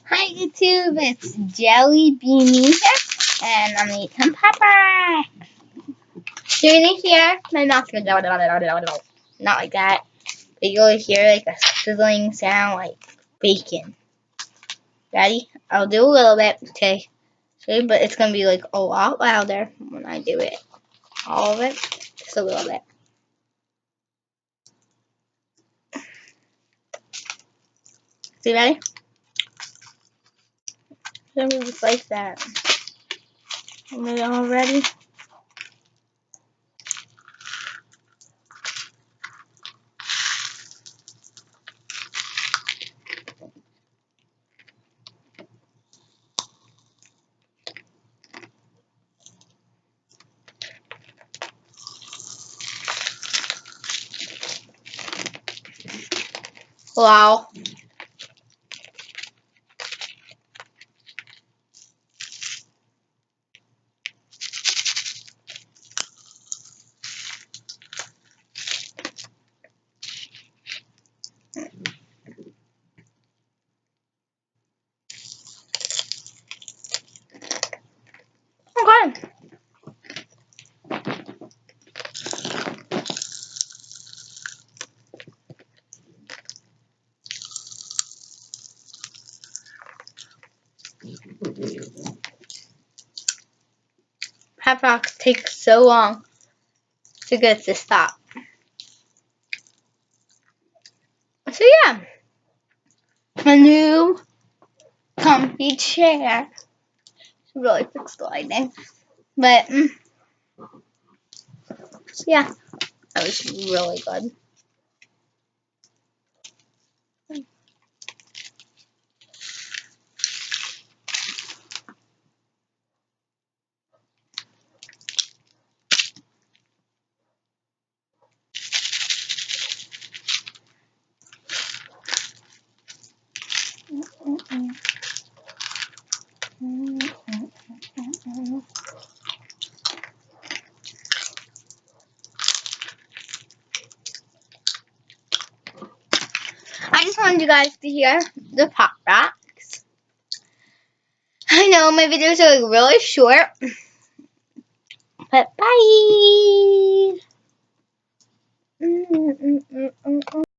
Hi YouTube, it's Jelly Beanie here, and I'm gonna eat some pepper. You're gonna hear my mouth go not like that, but you'll hear like a sizzling sound like bacon. Ready? I'll do a little bit, okay? But it's gonna be like a lot louder when I do it. All of it, just a little bit. See, ready? Just like that. Are we all ready? Wow. Okay. Hot box takes so long to get to stop. So yeah, a new comfy chair. Really fix the lighting, but yeah, that was really good. I just wanted you guys to hear the pop rocks. I know my videos are like really short, but bye.